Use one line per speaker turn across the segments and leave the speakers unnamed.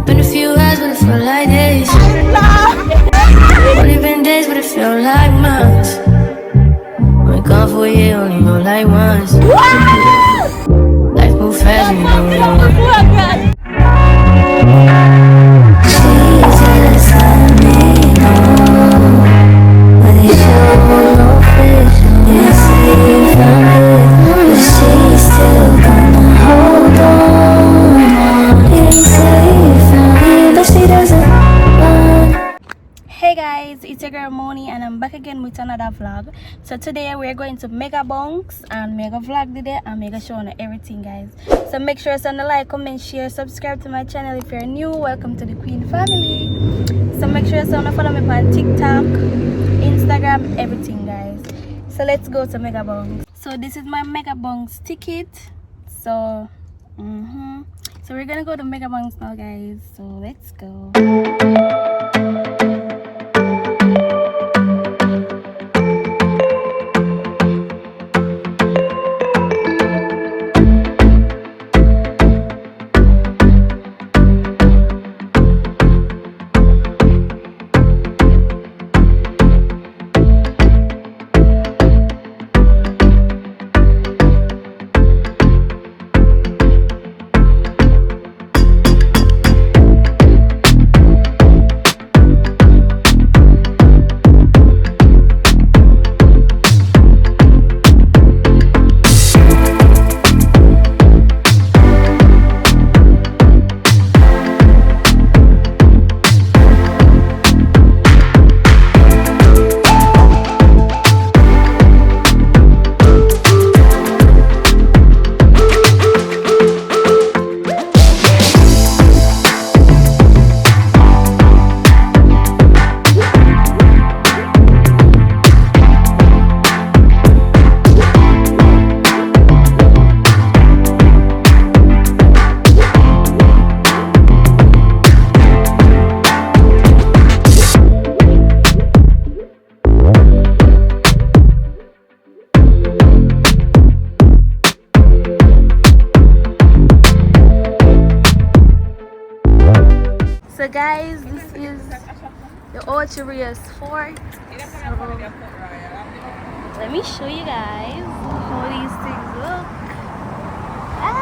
been a few hours, but it felt like days. Only been days, but it felt like months. Been gone for a year, only know like once. Life move fast, you know we don't. Just let me know when they show no fish. Can't see from it, but she's still gonna hold on. Ain't safe from me, but she doesn't want.
Hey guys, it's your girl Moni and I'm back again with another vlog. So today we're going to mega bunks and mega vlog today and mega show on everything, guys. So make sure to like, comment, share, subscribe to my channel if you're new. Welcome to the Queen family. So make sure to follow me on TikTok, Instagram, everything, guys. So let's go to mega bunks. So this is my mega bunks ticket. So so we're gonna go to mega bunks now, guys. So let's go. So guys, this is the Ocho Rios fort. So, let me show you guys how these things look. I'm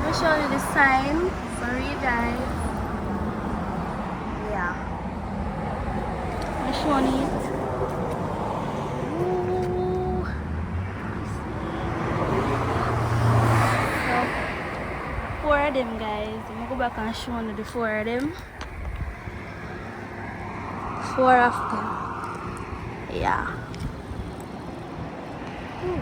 gonna show you the sign for you guys. Yeah, I'm showing it. Ooh. So, 4 of them, guys. I'm gonna go back and show you the 4 of them. 4 of them. Yeah. Ooh.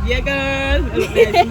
Yeah, girl. Look there,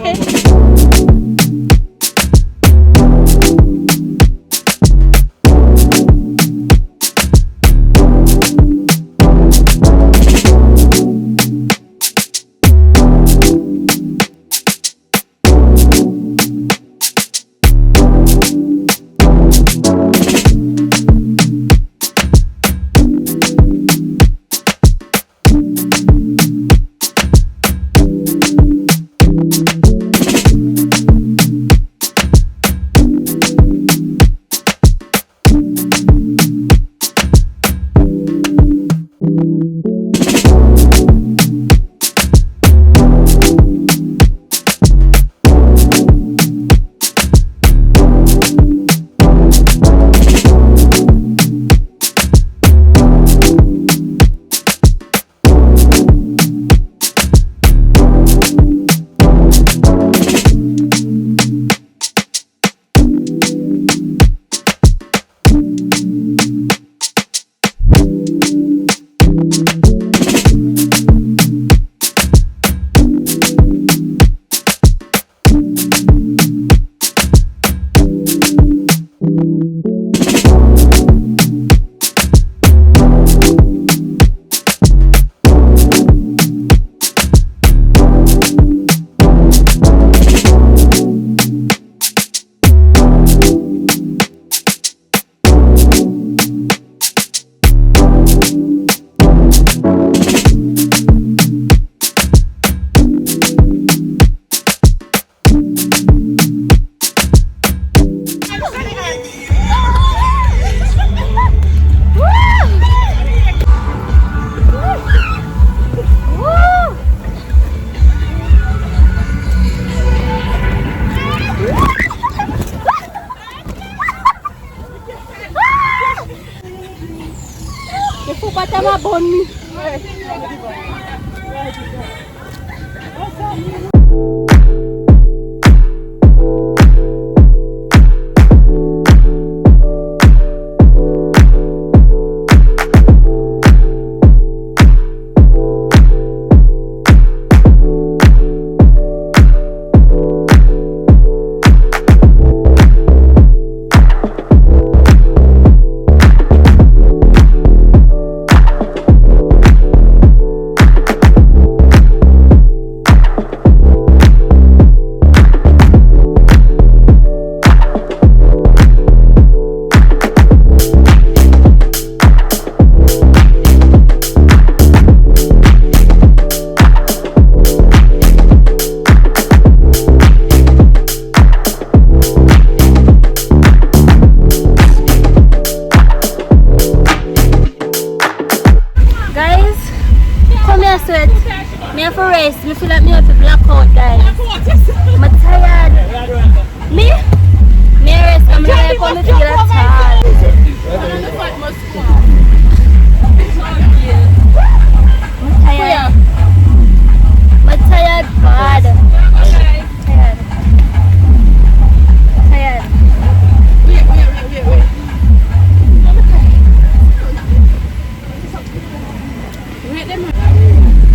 Me feel like me have to black out, guys. I'm tired. Me? Me rest. I'm not going to feel tired. I'm tired. I'm tired bad. Tired.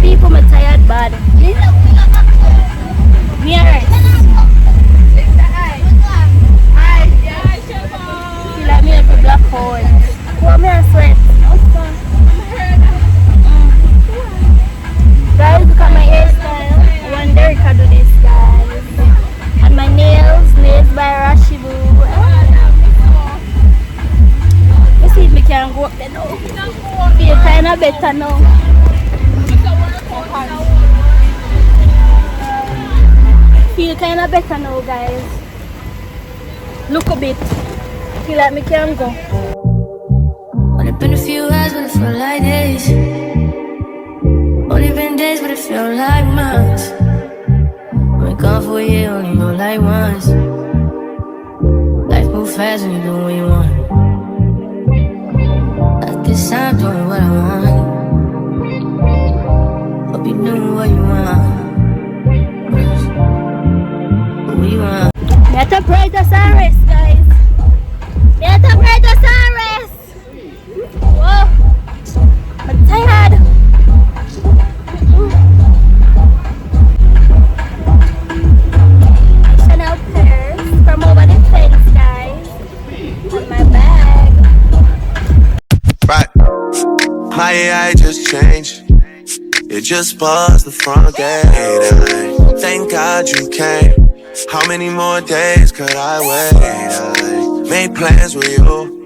People, I'm tired bad. Me alright. Feel like me have a black hole. Well, me a sweat. Guys, look at my hairstyle. I want Derek to do this, guys. And my nails by Rashibu. Let's see if we can go up there now. Feel kind of better now. Feel kind of better now, guys. Look a bit. Feel like me can go.
Only been a few hours, but it felt like days. Only been days, but it felt like months. Been gone for a year, only know like once. Life moves fast when you do what you want. At this time, doing what I want. Hope you doing what you want.
Get up right to Saris, guys. Get up right to Saris. Whoa. I'm tired.
just bust the front gate. I thank God you came. How many more days could I wait? I made plans with you,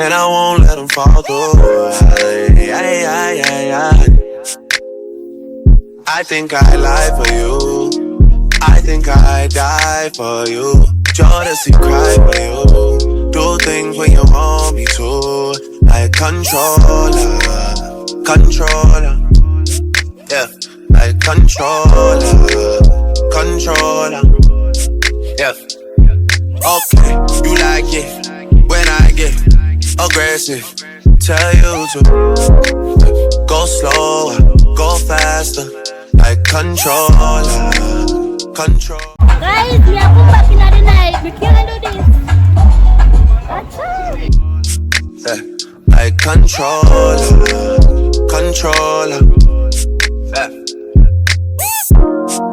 and I won't let them fall through. I think I lie for you. I think I die for you. Jealousy cry for you. Do things when you want me to. Like controller, controller. Yeah, like controller, controller. Yeah. Okay, you like it when I get aggressive. Tell you to go slower, go faster. Like controller, control.
Guys, we are come back in the night. We can't do this. That's it.
Yeah, like controller, controller. Yeah.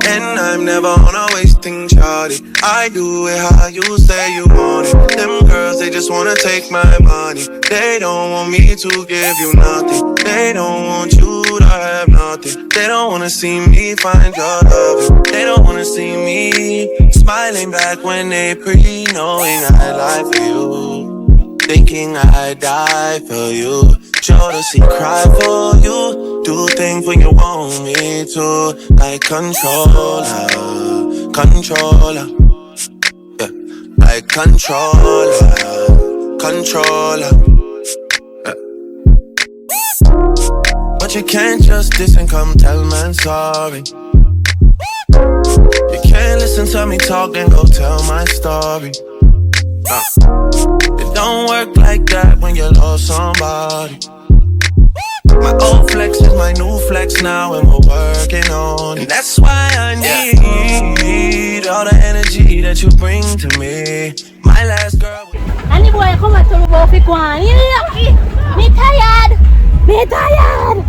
And I'm never on a wasting shawty. I do it how you say you want it. Them girls, they just wanna take my money. They don't want me to give you nothing. They don't want you to have nothing. They don't wanna see me find your love. They don't wanna see me smiling back when they pre knowing I lie for you, thinking I die for you. Jealousy cry for you. Do things when you want me to. Like controller, controller. Yeah, like controller, controller. Yeah. But you can't just diss and come tell man sorry. You can't listen to me talk and go tell my story. It don't work like that when you lost somebody. My old flex is my new flex now, and we're working on it. And that's why I need all the energy that you bring to me. My last girl.
Any boy come at all about it one. Me tired. Me tired.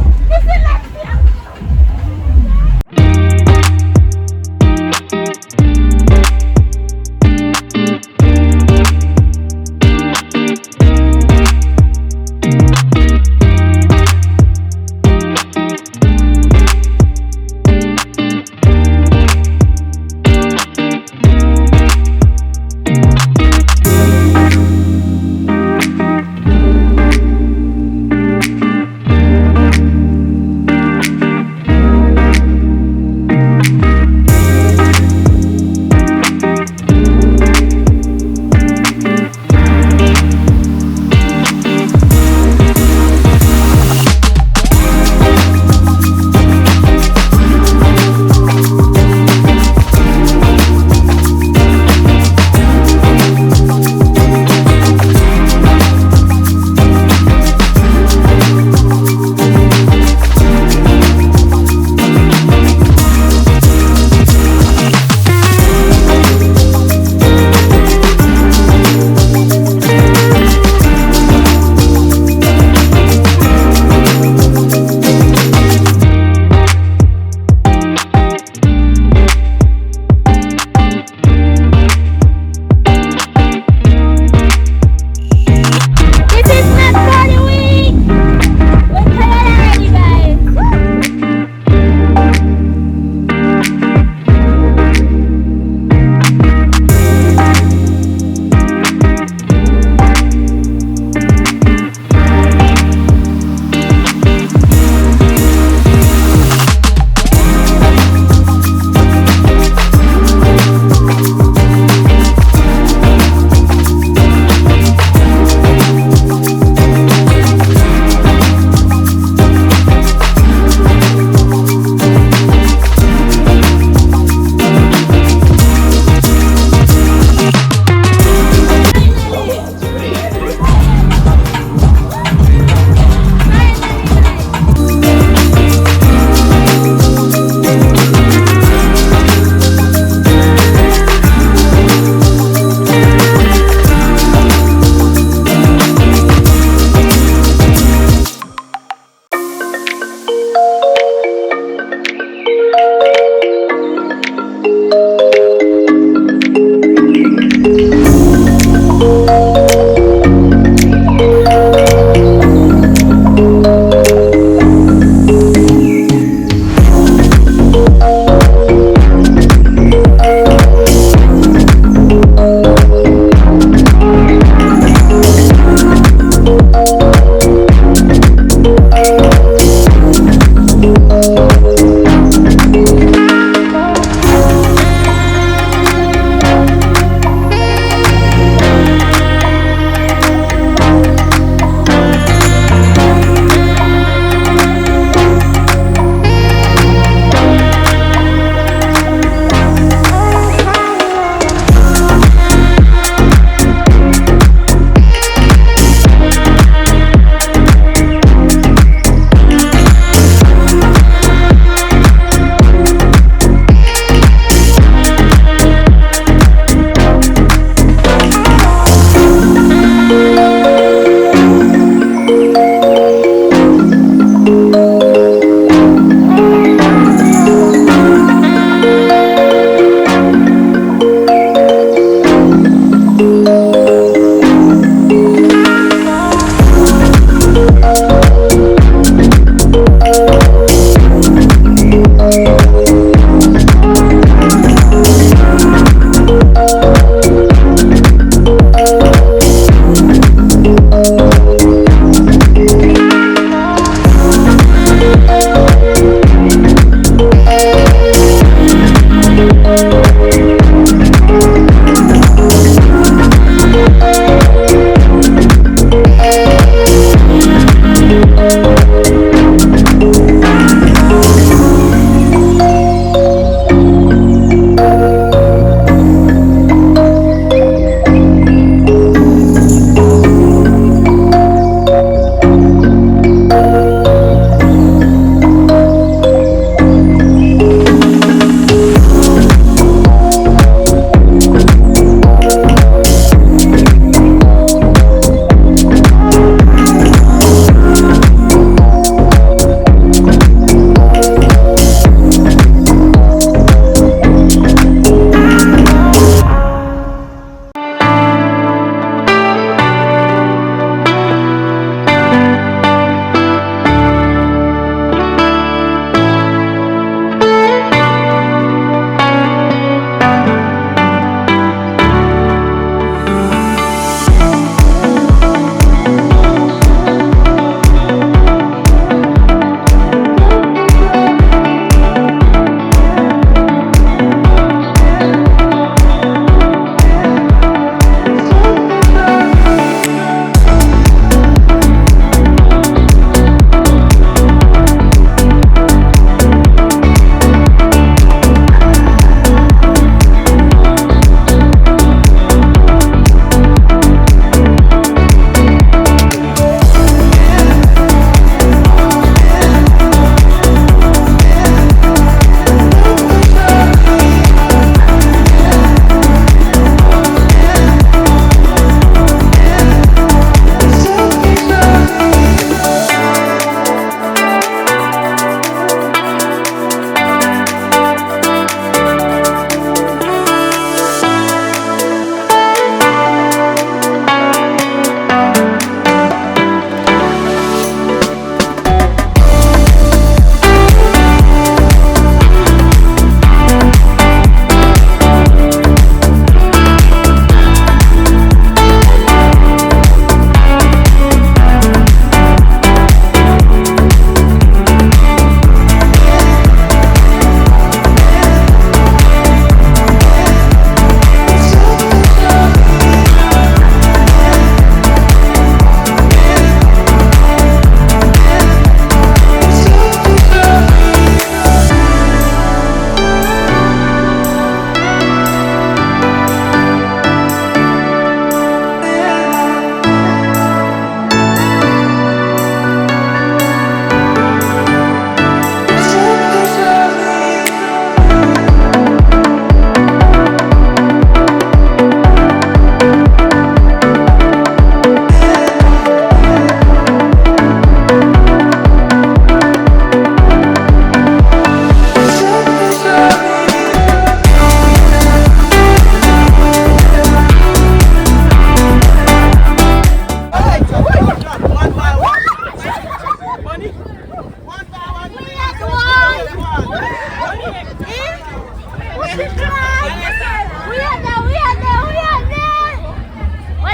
Where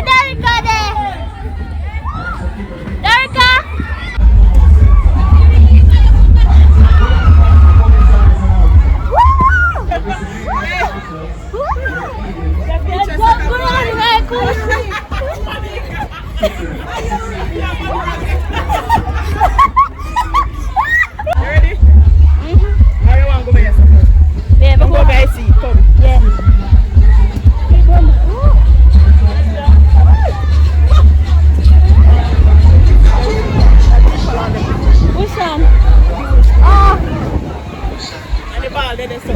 Derica there? Derica?
Ready? How you want to go by yourself?
Yeah,
Go by seat, come.
yeah. Which one? Oh,
And the ball, they just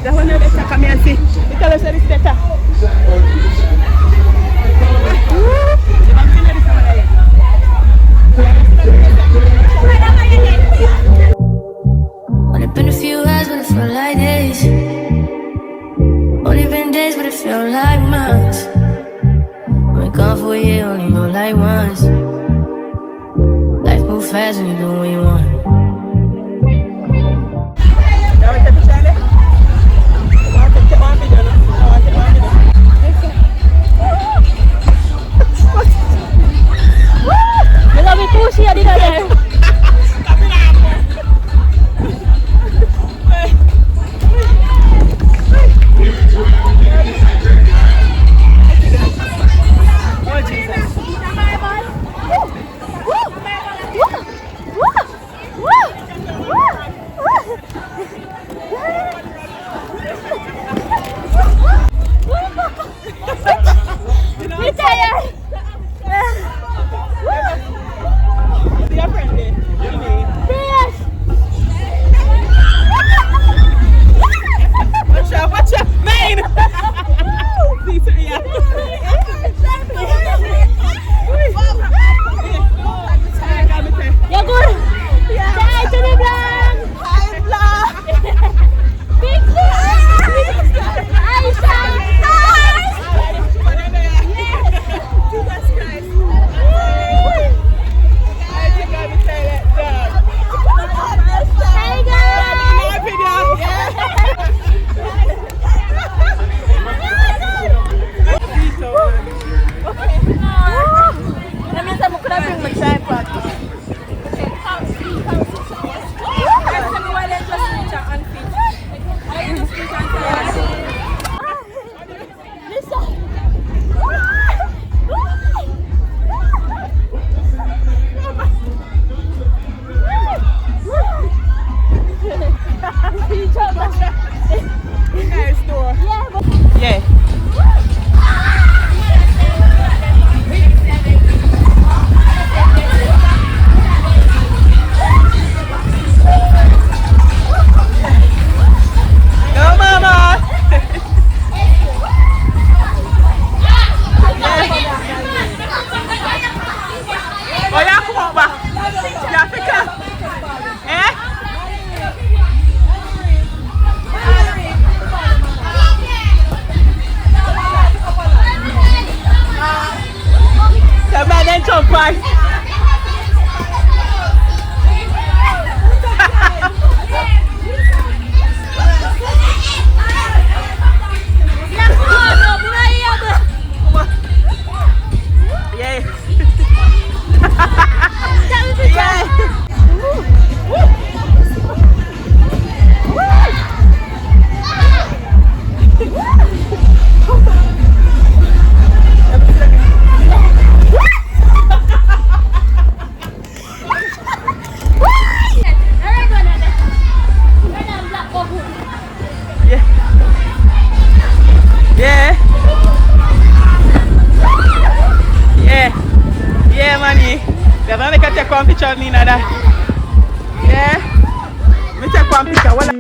that one is better. Come here and see. You tell us that it's better.
Only been a few hours, but it felt like days. Only been days, but it felt like months. Been gone for a year, only know like once. Life moves fast when you do what you want.
you love me pushy, I did that there.
Oh, Jesus.
We tired.
Your friend there.
Yes.
Watch out. Mine. See, so, yeah.
You're good. Say to the blank. Big Aisha. Hey girl. That means I'm gonna bring my tripod.
Yeah. Go, mama. Oh, yeah, come on back. Yeah, pick up. Eh? The man then jump right. Yeah. Yeah, Monique. They're gonna make a take one picture of me now. Yeah? Let me take one picture.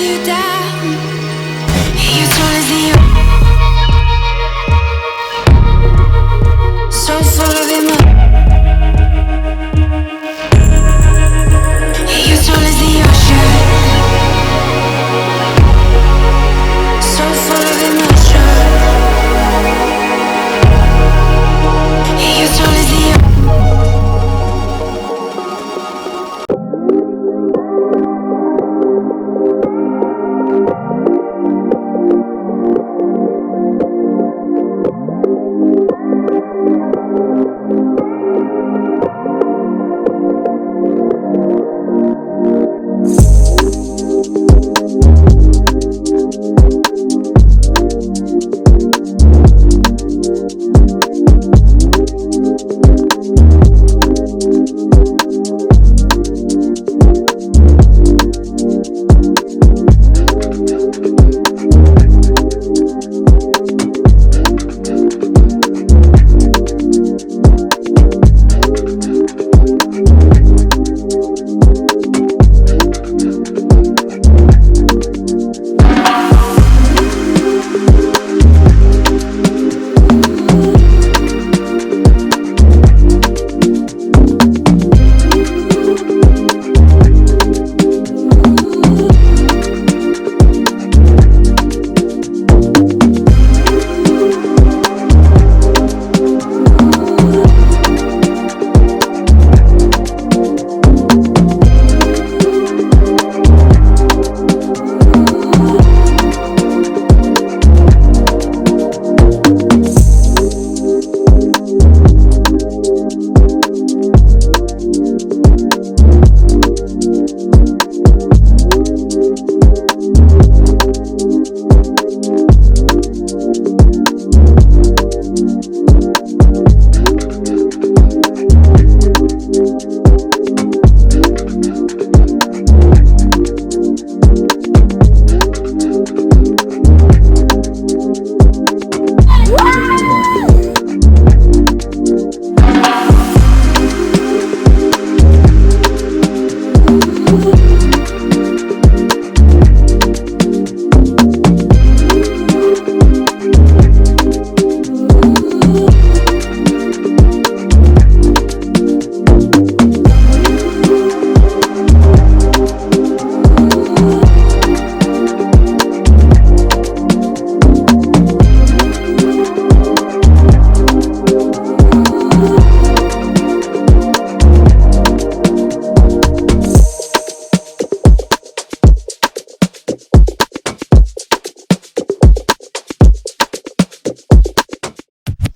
you down. You're tall as the so full of emotion. You're tall as the ocean, so full of emotion. You're tall as the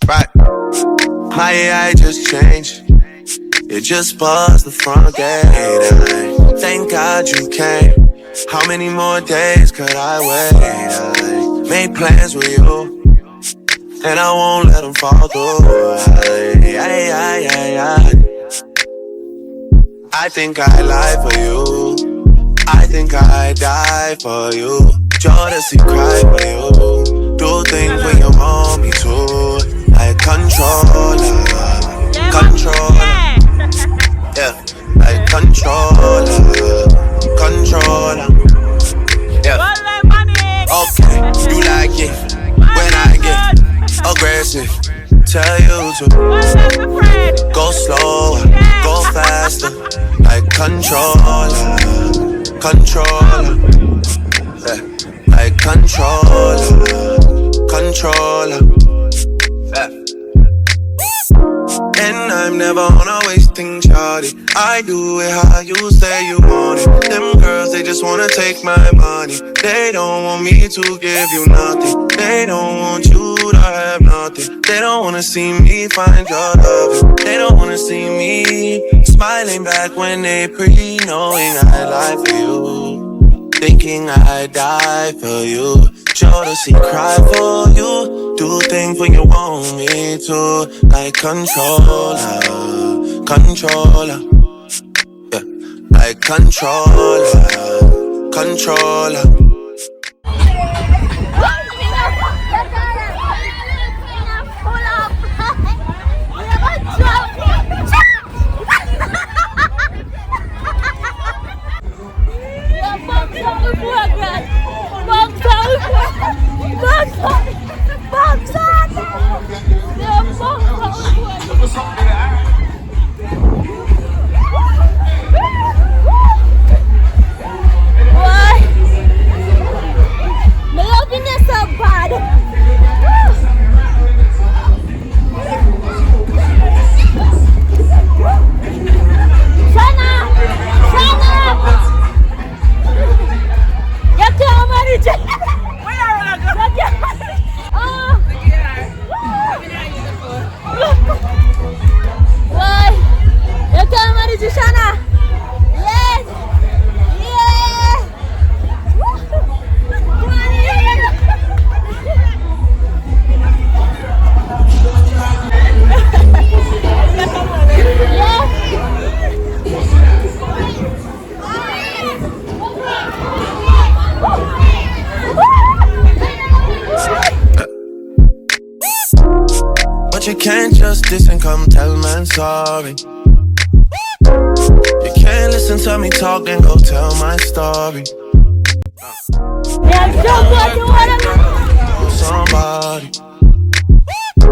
Right. My AI just changed. It just buzzed the front gate. Thank God you came. How many more days could I wait? I made plans with you, and I won't let them fall through. I think I lie for you. I think I die for you. Jodeci cry for you. Do things when you want me to. Like controller, controller. Yeah, like controller, controller. Yeah. Okay, you like it when I get aggressive. Tell you to go slower, go faster. Like controller, controller. Yeah, like controller, controller. Yeah. And I'm never on a wasting shawty. I do it how you say you want it. Them girls, they just wanna take my money. They don't want me to give you nothing. They don't want you to have nothing. They don't wanna see me find your love. They don't wanna see me smiling back when they pre-knowing I lie for you, thinking I die for you. Jodeci cry for you. Do things when you want me to. Like controller, controller. Yeah, like controller, controller.
Why? You can't manage Tishana? Yes! Yeah!
But you can't just diss and come tell man sorry. You can't listen to me talk, then go tell my story. Somebody.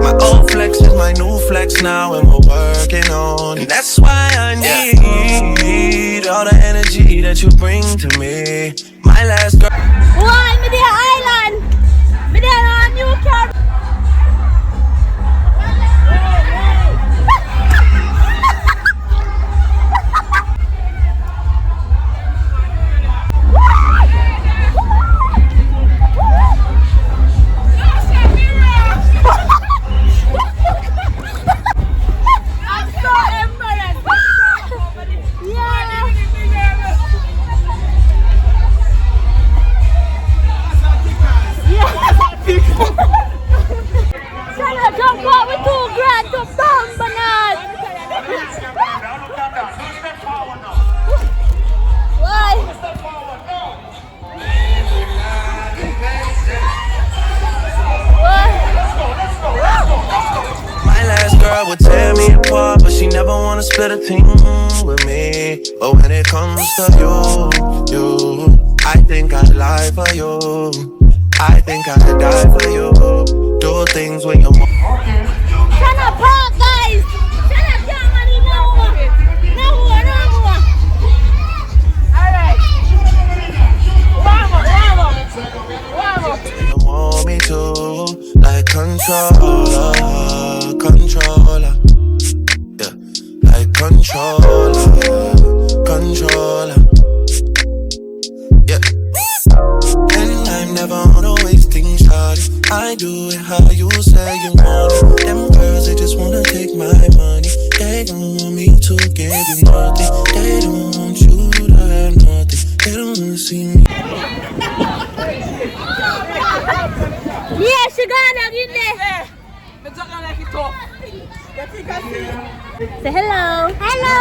My old flex is my new flex now, and we're working on it. That's why I need all the energy that you bring to me. My last girl.
Why? Me there island. Me there on New Car.
Would tear me apart, but she never wanna split a thing with me. But when it comes to you, I think I'd lie for you. I think I'd die for you. Do things when you're more.
Shut up, park, guys! Shut up, young money, no more! Alright. Vamos.
You want me to, like controller. Yeah, like controller. Yeah. And I'm never on a wasting shot. I do it how you say you want it. Them girls, they just wanna take my money. They don't want me to give you nothing. They don't want you to have nothing. They don't wanna see me.
Yeah, she gonna get there. Say hello. Hello.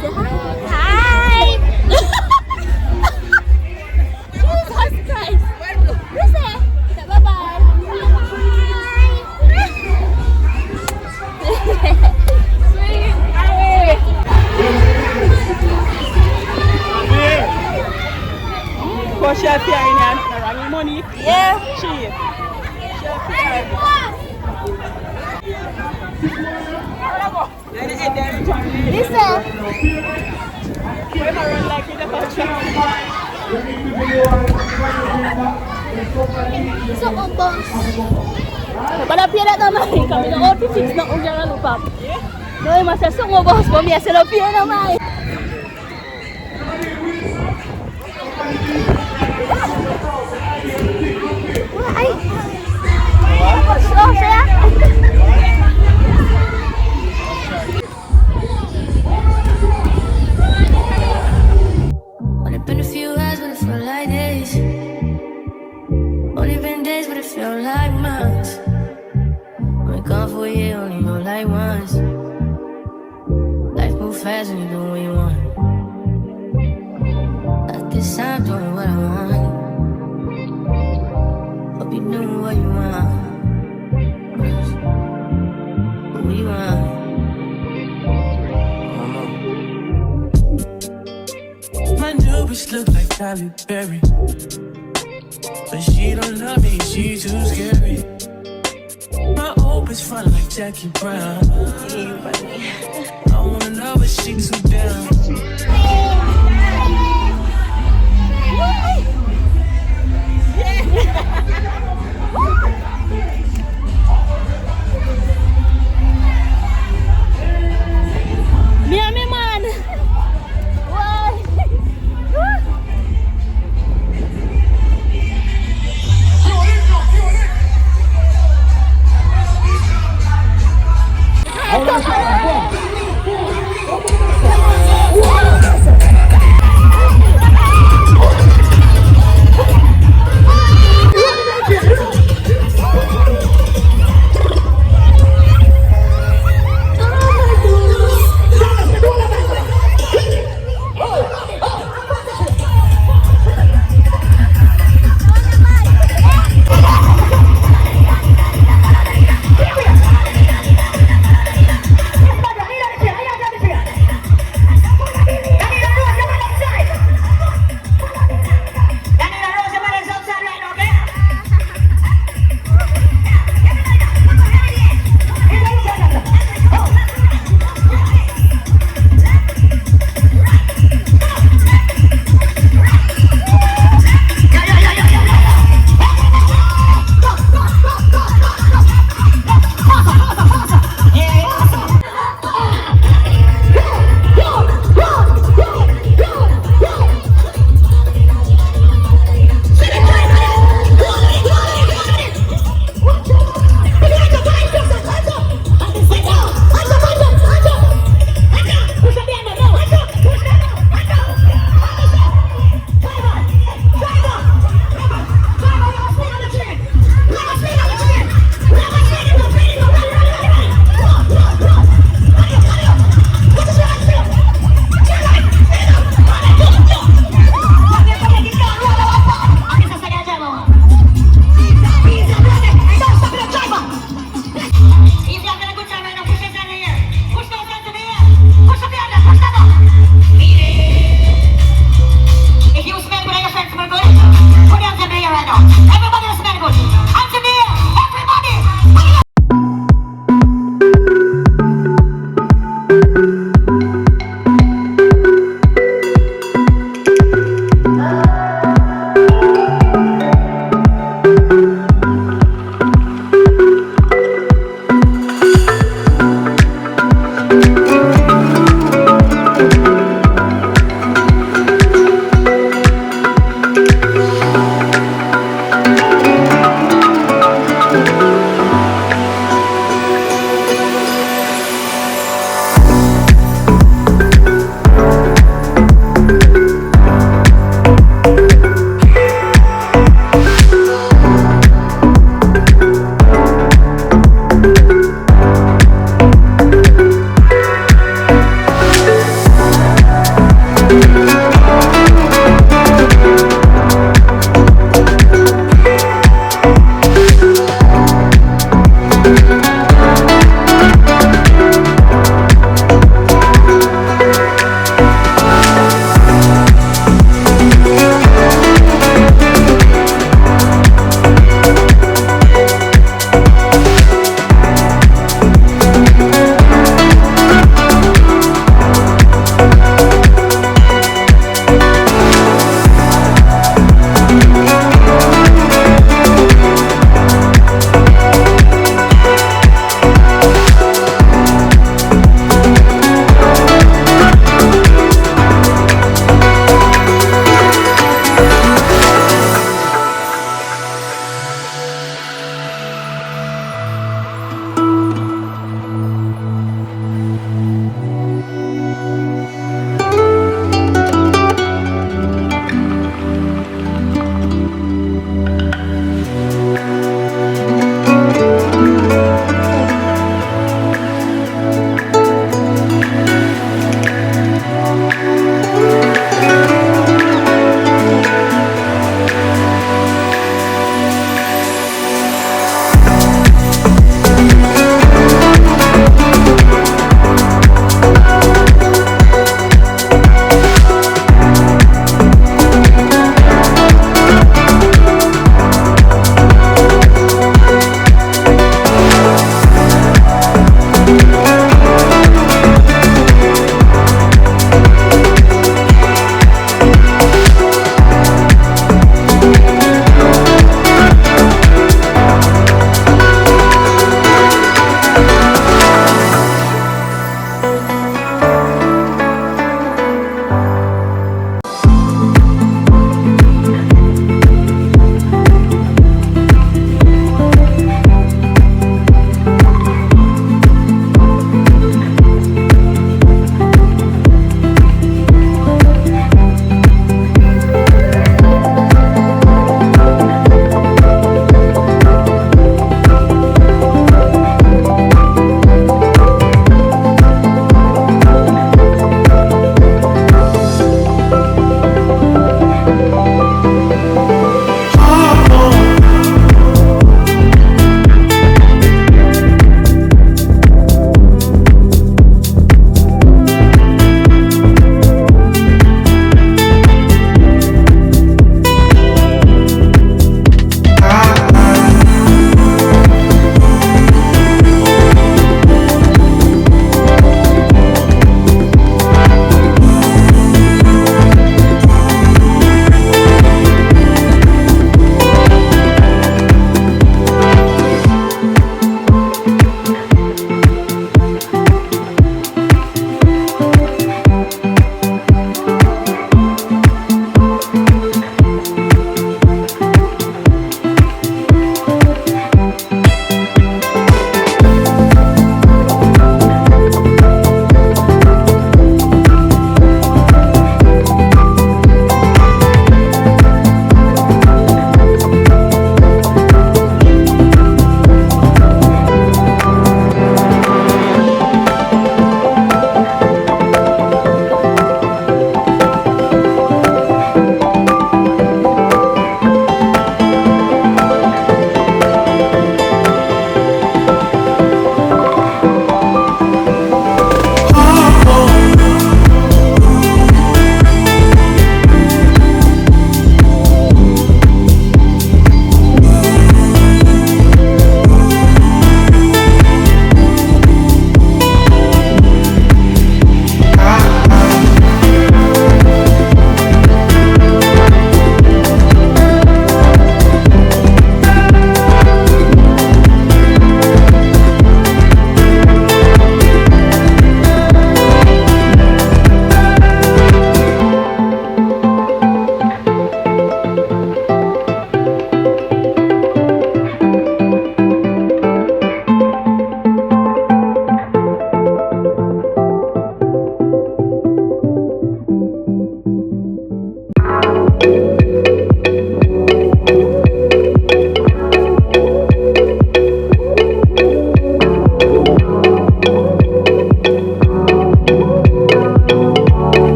Say hi. Hi. Jesus Christ. Listen. Say bye-bye.
Because she's here in Monique.
Yeah.
She is.
Listen. So, boss. But I pay that money. Come in the old 50s, not on your look up. No, I must have some more boss for me. I said, I'll pay that money.
Only been a few hours, but it felt like days. Only been days, but it felt like months. Been gone for a year, only go like once. Life moves fast when you do what you want. At this time, doing what I want. Hope you doing what you want. What you want.
My new bitch look like Halle Berry, but she don't love me, she too scary. My old bitch front like Jackie Brown. I wanna know if she too down.
Me and me man. Why?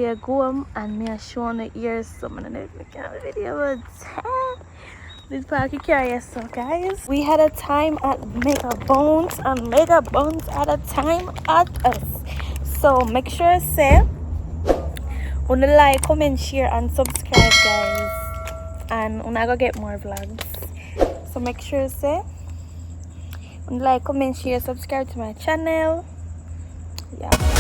today go home and me are showing the ears some of the video, but this party curious. So guys, we had a time at Mega Bones and Mega Bones had a time at us. So make sure say wanna like, comment, share and subscribe guys, and wanna go get more vlogs. So make sure say like, comment, share, subscribe to my channel. Yeah.